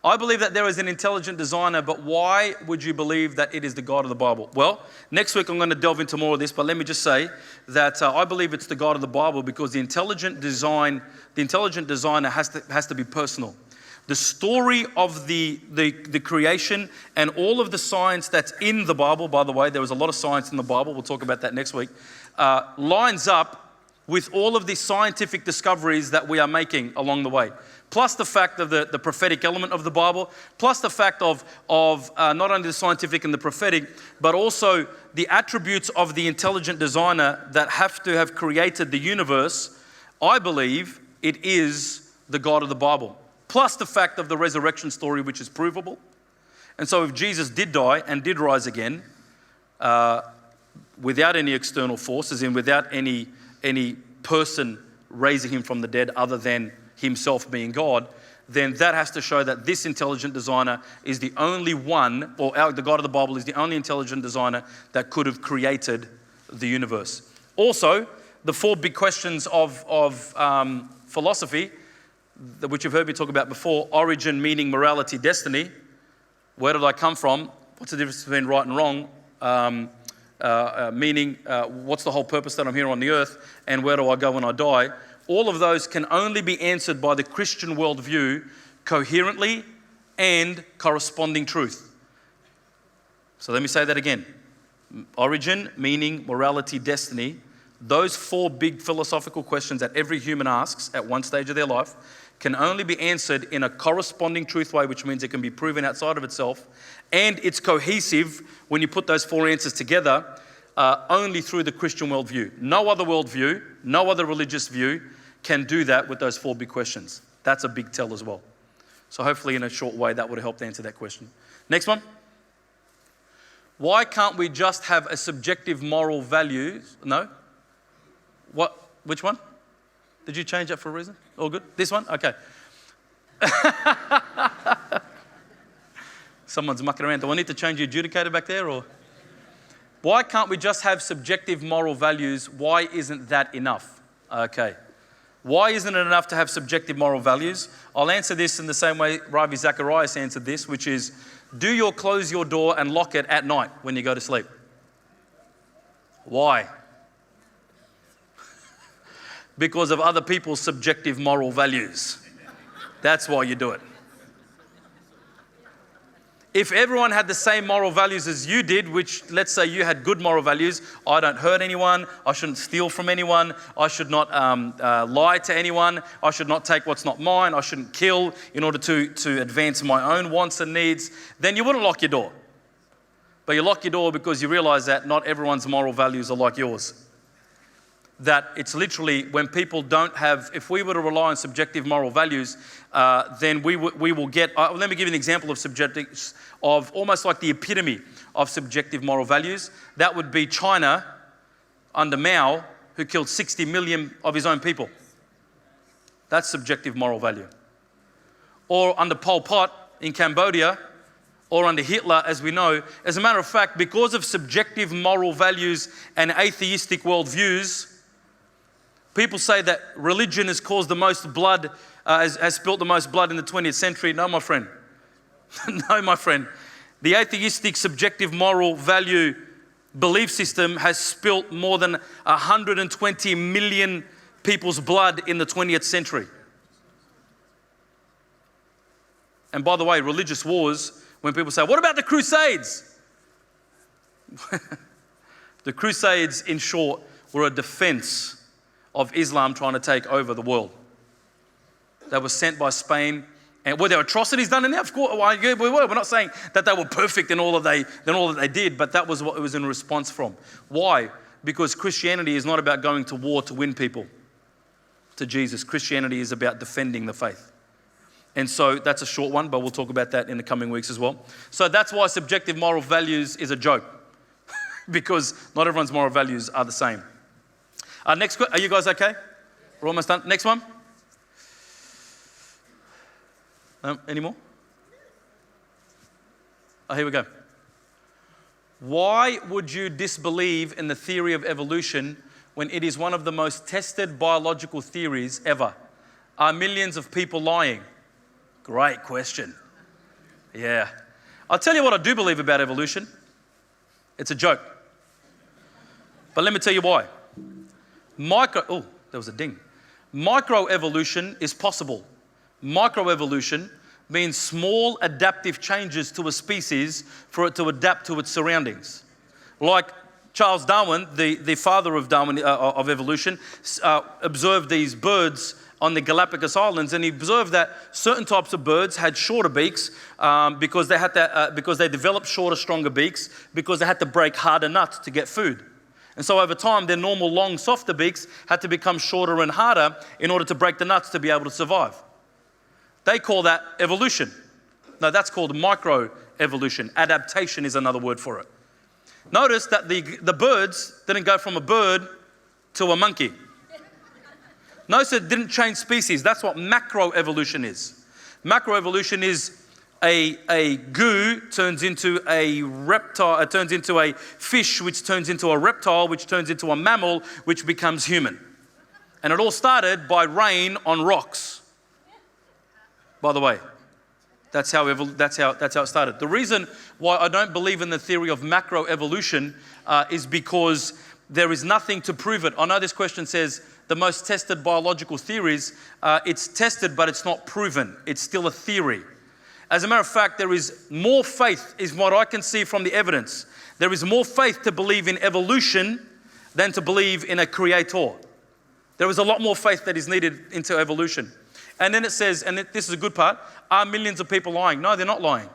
I believe that there is an intelligent designer, but why would you believe that it is the God of the Bible? Well, next week I'm going to delve into more of this, but let me just say that I believe it's the God of the Bible because the intelligent designer has to be personal. The story of the creation and all of the science that's in the Bible, by the way, there was a lot of science in the Bible, we'll talk about that next week, lines up with all of the scientific discoveries that we are making along the way. Plus the fact of the prophetic element of the Bible, plus the fact of not only the scientific and the prophetic, but also the attributes of the intelligent designer that have to have created the universe. I believe it is the God of the Bible. Plus the fact of the resurrection story, which is provable. And so if Jesus did die and did rise again, without any external forces and without any person raising him from the dead other than himself being God, then that has to show that this intelligent designer is the only one, or the God of the Bible is the only intelligent designer that could have created the universe. Also, the 4 big questions of philosophy, which you've heard me talk about before: origin, meaning, morality, destiny. Where did I come from? What's the difference between right and wrong? Meaning, what's the whole purpose that I'm here on the earth? And where do I go when I die? All of those can only be answered by the Christian worldview coherently and corresponding truth. So let me say that again. Origin, meaning, morality, destiny. Those four big philosophical questions that every human asks at one stage of their life can only be answered in a corresponding truth way, which means it can be proven outside of itself. And it's cohesive when you put those four answers together only through the Christian worldview. No other worldview, no other religious view can do that with those four big questions. That's a big tell as well. So hopefully in a short way that would have helped answer that question. Next one. Why can't we just have a subjective moral value? No? What? Which one? Did you change that for a reason? All good? This one? Okay. Someone's mucking around. Do I need to change the adjudicator back there? Or why can't we just have subjective moral values? Why isn't that enough? Okay. Why isn't it enough to have subjective moral values? I'll answer this in the same way Ravi Zacharias answered this, which is, do you close your door and lock it at night when you go to sleep? Why? Because of other people's subjective moral values. That's why you do it. If everyone had the same moral values as you did, which let's say you had good moral values, I don't hurt anyone, I shouldn't steal from anyone, I should not lie to anyone, I should not take what's not mine, I shouldn't kill in order to advance my own wants and needs, then you wouldn't lock your door. But you lock your door because you realize that not everyone's moral values are like yours. That it's literally when people don't have, if we were to rely on subjective moral values, then we will get, let me give you an example of almost like the epitome of subjective moral values. That would be China under Mao, who killed 60 million of his own people. That's subjective moral value. Or under Pol Pot in Cambodia, or under Hitler, as we know. As a matter of fact, because of subjective moral values and atheistic worldviews, people say that religion has caused the most blood, has spilt the most blood in the 20th century. No, my friend. No, my friend. The atheistic subjective moral value belief system has spilt more than 120 million people's blood in the 20th century. And by the way, religious wars, when people say, what about the Crusades? The Crusades, in short, were a defense of Islam trying to take over the world. They were sent by Spain. And were there atrocities done in there? Of course, we were. We're not saying that they were perfect in all that they did, but that was what it was in response from. Why? Because Christianity is not about going to war to win people to Jesus. Christianity is about defending the faith. And so that's a short one, but we'll talk about that in the coming weeks as well. So that's why subjective moral values is a joke, because not everyone's moral values are the same. Next, are you guys okay? We're almost done. Next one. Any more? Oh, here we go. Why would you disbelieve in the theory of evolution when it is one of the most tested biological theories ever? Are millions of people lying? Great question. Yeah. I'll tell you what I do believe about evolution. It's a joke. But let me tell you why. There was a ding. Microevolution is possible. Microevolution means small adaptive changes to a species for it to adapt to its surroundings. Like Charles Darwin, the father of evolution, observed these birds on the Galapagos Islands, and he observed that certain types of birds had shorter beaks because they developed shorter, stronger beaks because they had to break harder nuts to get food. And so over time, their normal long, softer beaks had to become shorter and harder in order to break the nuts to be able to survive. They call that evolution. No, that's called microevolution. Adaptation is another word for it. Notice that the birds didn't go from a bird to a monkey. Notice it didn't change species. That's what macroevolution is. Macroevolution is a goo turns into a reptile, it turns into a fish, which turns into a reptile, which turns into a mammal, which becomes human. And it all started by rain on rocks, by the way. That's how it started. The reason why I don't believe in the theory of macroevolution is because there is nothing to prove it. I know this question says the most tested biological theories. It's tested, but it's not proven. It's still a theory. As a matter of fact, there is more faith, is what I can see from the evidence. There is more faith to believe in evolution than to believe in a creator. There is a lot more faith that is needed into evolution. And then it says, and this is a good part, are millions of people lying? No, they're not lying.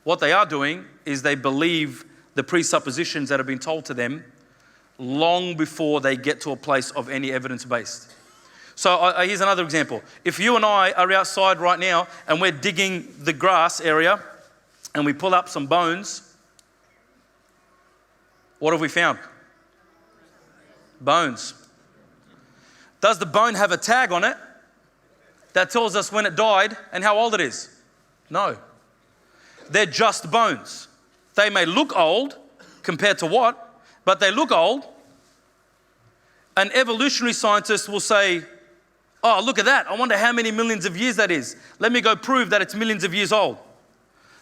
What they are doing is they believe the presuppositions that have been told to them long before they get to a place of any evidence-based. So here's another example. If you and I are outside right now and we're digging the grass area and we pull up some bones, what have we found? Bones. Does the bone have a tag on it that tells us when it died and how old it is? No. They're just bones. They may look old compared to what, but they look old. An evolutionary scientist will say, oh, look at that. I wonder how many millions of years that is. Let me go prove that it's millions of years old.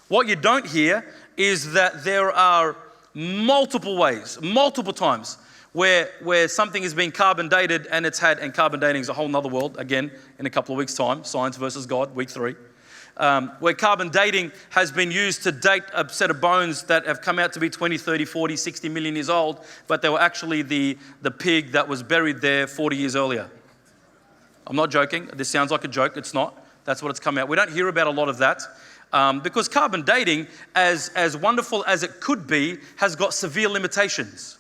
What you don't hear is that there are multiple ways, multiple times, where something is being carbon dated and carbon dating is a whole nother world, again, in a couple of weeks' time, science versus God, week 3, where carbon dating has been used to date a set of bones that have come out to be 20, 30, 40, 60 million years old, but they were actually the pig that was buried there 40 years earlier. I'm not joking. This sounds like a joke. It's not. That's what it's come out. We don't hear about a lot of that because carbon dating, as wonderful as it could be, has got severe limitations.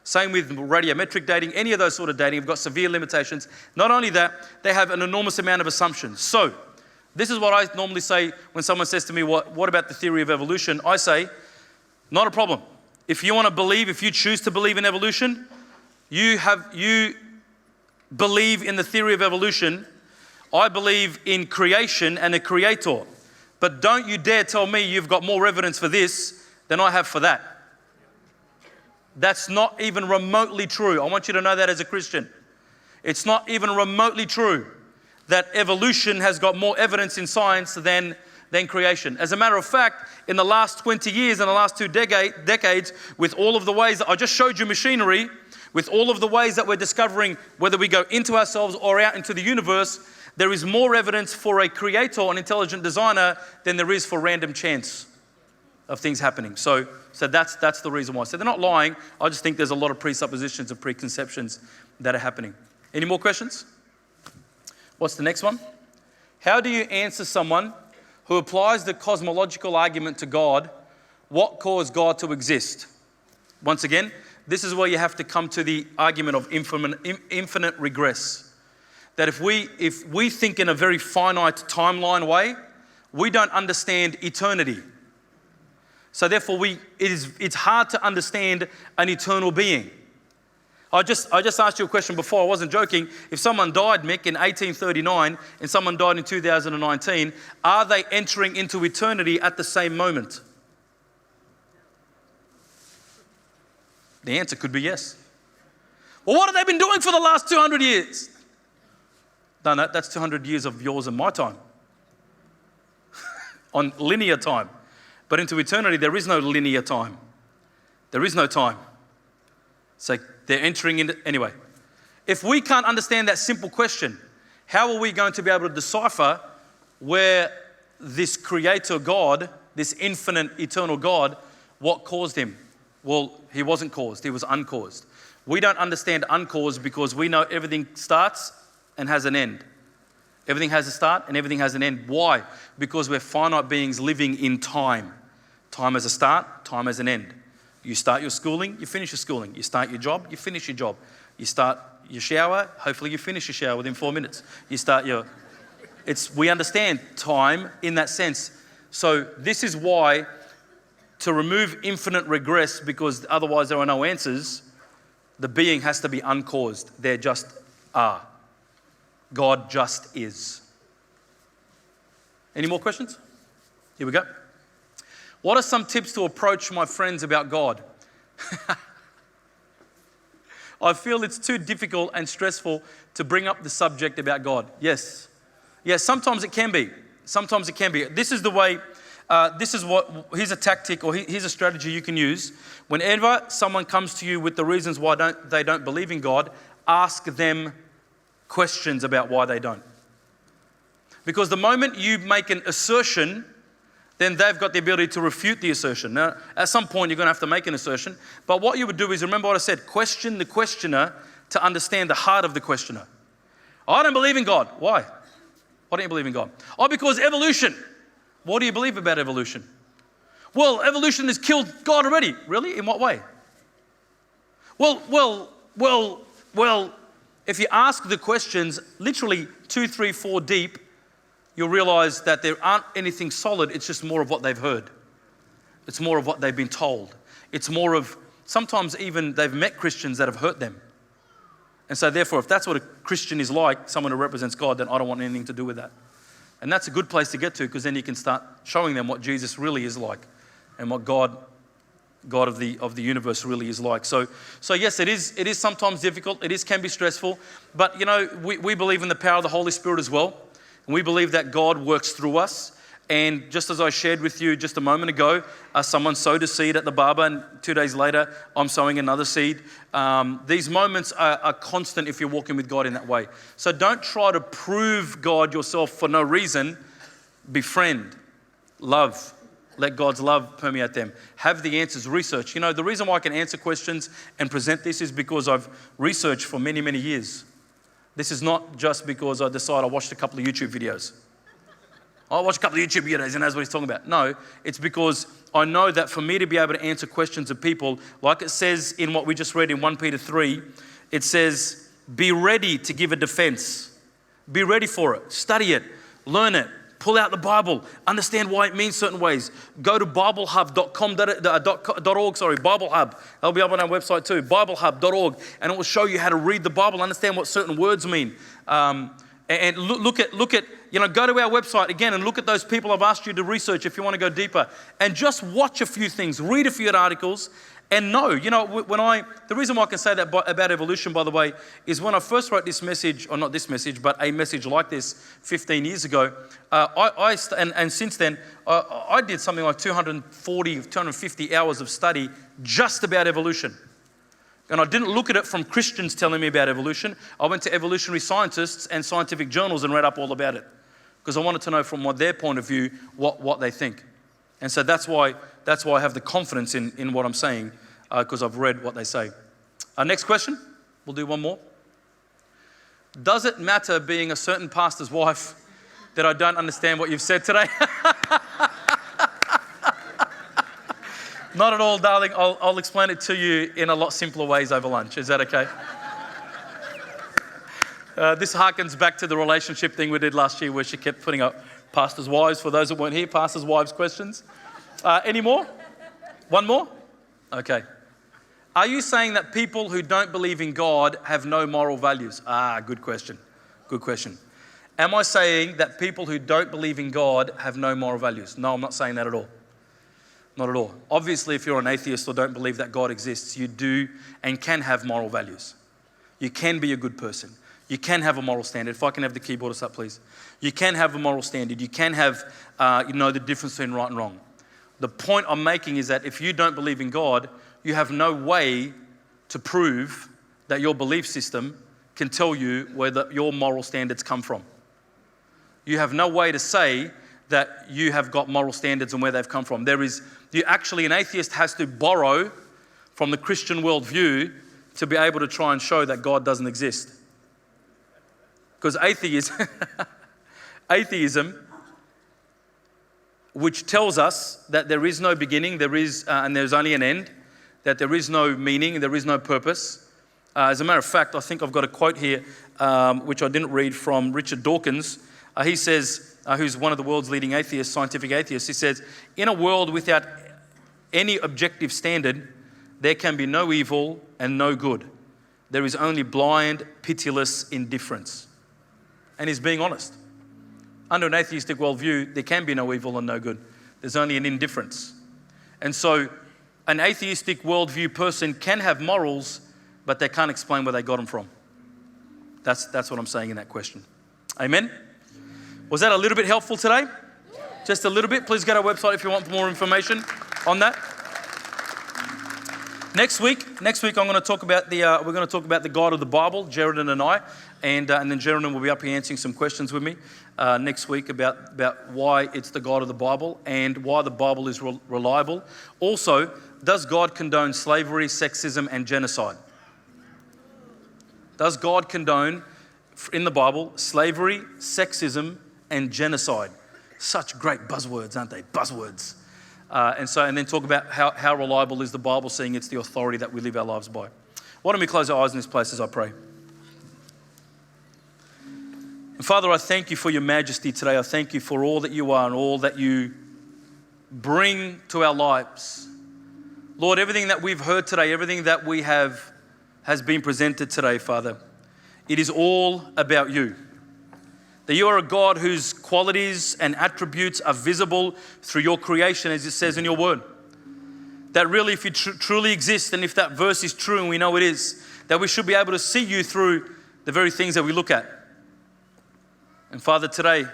Same with radiometric dating. Any of those sort of dating have got severe limitations. Not only that, they have an enormous amount of assumptions. So this is what I normally say when someone says to me, what about the theory of evolution? I say, not a problem. If you want to believe, if you choose to believe in evolution, you believe in the theory of evolution. I believe in creation and a creator. But don't you dare tell me you've got more evidence for this than I have for that. That's not even remotely true. I want you to know that as a Christian. It's not even remotely true that evolution has got more evidence in science than creation. As a matter of fact, in the last 20 years, in the last 2 decades, with all of the ways that I just showed you machinery, with all of the ways that we're discovering whether we go into ourselves or out into the universe, there is more evidence for a creator, an intelligent designer, than there is for random chance of things happening. So that's the reason why. So they're not lying. I just think there's a lot of presuppositions and preconceptions that are happening. Any more questions? What's the next one? How do you answer someone who applies the cosmological argument to God? What caused God to exist? Once again, this is where you have to come to the argument of infinite regress. That if we think in a very finite timeline way, we don't understand eternity. So therefore, it's hard to understand an eternal being. I just asked you a question before. I wasn't joking. If someone died, Mick, in 1839 and someone died in 2019, are they entering into eternity at the same moment? The answer could be yes. Well, what have they been doing for the last 200 years? No, that's 200 years of yours and my time. On linear time. But into eternity, there is no linear time. There is no time. So they're entering into... Anyway, if we can't understand that simple question, how are we going to be able to decipher where this creator God, this infinite eternal God, what caused him? Well, he wasn't caused. He was uncaused. We don't understand uncaused because we know everything starts and has an end. Everything has a start and everything has an end. Why? Because we're finite beings living in time. Time has a start, time has an end. You start your schooling, you finish your schooling. You start your job, you finish your job. You start your shower, hopefully you finish your shower within 4 minutes. We understand time in that sense. So this is why to remove infinite regress, because otherwise there are no answers, the being has to be uncaused. There just are. God just is. Any more questions? Here we go. What are some tips to approach my friends about God? I feel it's too difficult and stressful to bring up the subject about God. Yes. Yes, sometimes it can be. Sometimes it can be. This is the way, here's a tactic or here's a strategy you can use. Whenever someone comes to you with the reasons why they don't believe in God, ask them questions about why they don't. Because the moment you make an assertion, then they've got the ability to refute the assertion. Now, at some point, you're going to have to make an assertion. But what you would do is, remember what I said, question the questioner to understand the heart of the questioner. I don't believe in God. Why? Why don't you believe in God? Oh, because evolution. What do you believe about evolution? Well, evolution has killed God already. Really? In what way? Well, if you ask the questions literally 2, 3, 4 deep, you'll realize that there aren't anything solid. It's just more of what they've heard. It's more of what they've been told. It's more of, sometimes even they've met Christians that have hurt them. And so therefore, if that's what a Christian is like, someone who represents God, then I don't want anything to do with that. And that's a good place to get to, because then you can start showing them what Jesus really is like and what God of the universe really is like. So yes, it is sometimes difficult. It can be stressful. But, we believe in the power of the Holy Spirit as well. And we believe that God works through us. And just as I shared with you just a moment ago, someone sowed a seed at the barber, and 2 days later, I'm sowing another seed. These moments are constant if you're walking with God in that way. So don't try to prove God yourself for no reason. Befriend, love. Let God's love permeate them. Have the answers, research. The reason why I can answer questions and present this is because I've researched for many, many years. This is not just because I decide I watched a couple of YouTube videos. I watched a couple of YouTube videos and that's what he's talking about. No, it's because I know that for me to be able to answer questions of people, like it says in what we just read in 1 Peter 3, it says, be ready to give a defense. Be ready for it. Study it. Learn it. Pull out the Bible. Understand why it means certain ways. Go to biblehub.com.org, Bible Hub. That'll be up on our website too, biblehub.org. And it will show you how to read the Bible, understand what certain words mean. And look at, go to our website again and look at those people I've asked you to research if you want to go deeper. And just watch a few things, read a few articles, and know. The reason why I can say that about evolution, by the way, is when I first wrote this message, or not this message, but a message like this 15 years ago, and since then, I did something like 250 hours of study just about evolution. And I didn't look at it from Christians telling me about evolution. I went to evolutionary scientists and scientific journals and read up all about it, because I wanted to know from their point of view what they think. And so that's why I have the confidence in what I'm saying, because I've read what they say. Next question. We'll do one more. Does it matter being a certain pastor's wife that I don't understand what you've said today? Not at all, darling. I'll explain it to you in a lot simpler ways over lunch. Is that okay? This harkens back to the relationship thing we did last year, where she kept putting up pastors' wives. For those that weren't here, pastors' wives questions. Any more? One more? Okay. Are you saying that people who don't believe in God have no moral values? Good question. Good question. Am I saying that people who don't believe in God have no moral values? No, I'm not saying that at all. Not at all. Obviously, if you're an atheist or don't believe that God exists, you do and can have moral values. You can be a good person. You can have a moral standard. If I can have the keyboardist up, please. You can have a moral standard. You can have, the difference between right and wrong. The point I'm making is that if you don't believe in God, you have no way to prove that your belief system can tell you where your moral standards come from. You have no way to say that you have got moral standards and where they've come from. An atheist has to borrow from the Christian worldview to be able to try and show that God doesn't exist. Because atheism, which tells us that there is no beginning, and there's only an end, that there is no meaning, there is no purpose. As a matter of fact, I think I've got a quote here, which I didn't read, from Richard Dawkins. He says, who's one of the world's leading atheists, scientific atheists, he says, in a world without any objective standard, there can be no evil and no good. There is only blind, pitiless indifference. And he's being honest. Under an atheistic worldview, there can be no evil and no good. There's only an indifference. And so an atheistic worldview person can have morals, but they can't explain where they got them from. That's what I'm saying in that question. Amen? Was that a little bit helpful today? Just a little bit? Please go to our website if you want more information on that. Next week, I'm going to talk about we're going to talk about the God of the Bible, Jaredon and I, and then Jaredon will be up here answering some questions with me next week about why it's the God of the Bible and why the Bible is reliable. Also, does God condone slavery, sexism, and genocide? Does God condone in the Bible slavery, sexism, and genocide? Such great buzzwords, aren't they? Buzzwords. And then talk about how reliable is the Bible, seeing it's the authority that we live our lives by. Why don't we close our eyes in this place as I pray? And Father, I thank you for your majesty today. I thank you for all that you are and all that you bring to our lives. Lord, everything that we've heard today, everything that we have has been presented today, Father. It is all about you. That you are a God whose qualities and attributes are visible through your creation, as it says in your word. That really, if you truly exist, and if that verse is true, and we know it is, that we should be able to see you through the very things that we look at. And Father, today,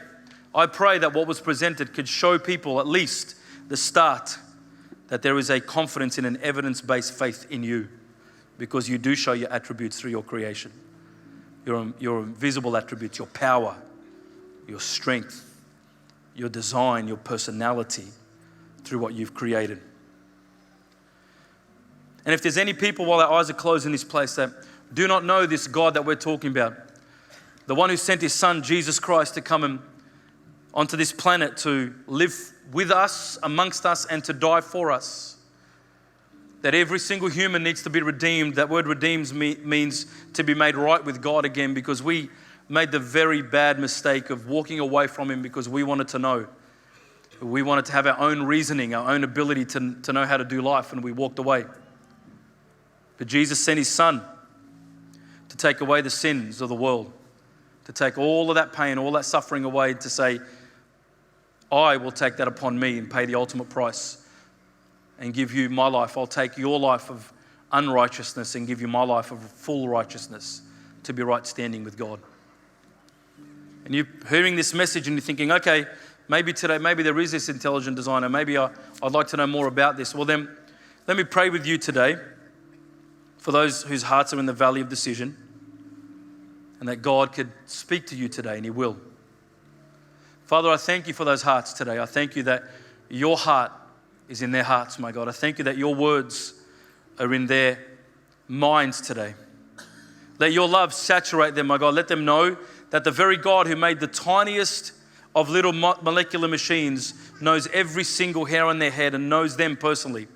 I pray that what was presented could show people at least the start, that there is a confidence in an evidence-based faith in you, because you do show your attributes through your creation. Your invisible attributes, your power, your strength, your design, your personality through what you've created. And if there's any people while our eyes are closed in this place that do not know this God that we're talking about, the one who sent his son, Jesus Christ, to come onto this planet to live with us, amongst us, and to die for us, that every single human needs to be redeemed. That word redeems means to be made right with God again, because we made the very bad mistake of walking away from him because we wanted to know. We wanted to have our own reasoning, our own ability to know how to do life, and we walked away. But Jesus sent his son to take away the sins of the world, to take all of that pain, all that suffering away, to say, I will take that upon me and pay the ultimate price and give you my life. I'll take your life of unrighteousness and give you my life of full righteousness to be right standing with God. And you're hearing this message and you're thinking, okay, maybe today, maybe there is this intelligent designer. Maybe I'd like to know more about this. Well then, let me pray with you today for those whose hearts are in the valley of decision, and that God could speak to you today, and he will. Father, I thank you for those hearts today. I thank you that your heart is in their hearts, my God. I thank you that your words are in their minds today. Let your love saturate them, my God. Let them know that the very God who made the tiniest of little molecular machines knows every single hair on their head and knows them personally.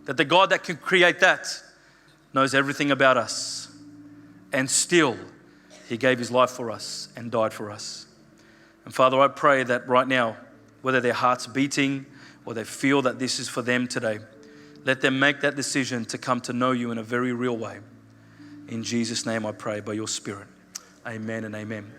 That the God that can create that knows everything about us. And still, he gave his life for us and died for us. And Father, I pray that right now, whether their heart's beating or they feel that this is for them today, let them make that decision to come to know you in a very real way. In Jesus' name I pray, by your Spirit. Amen and amen.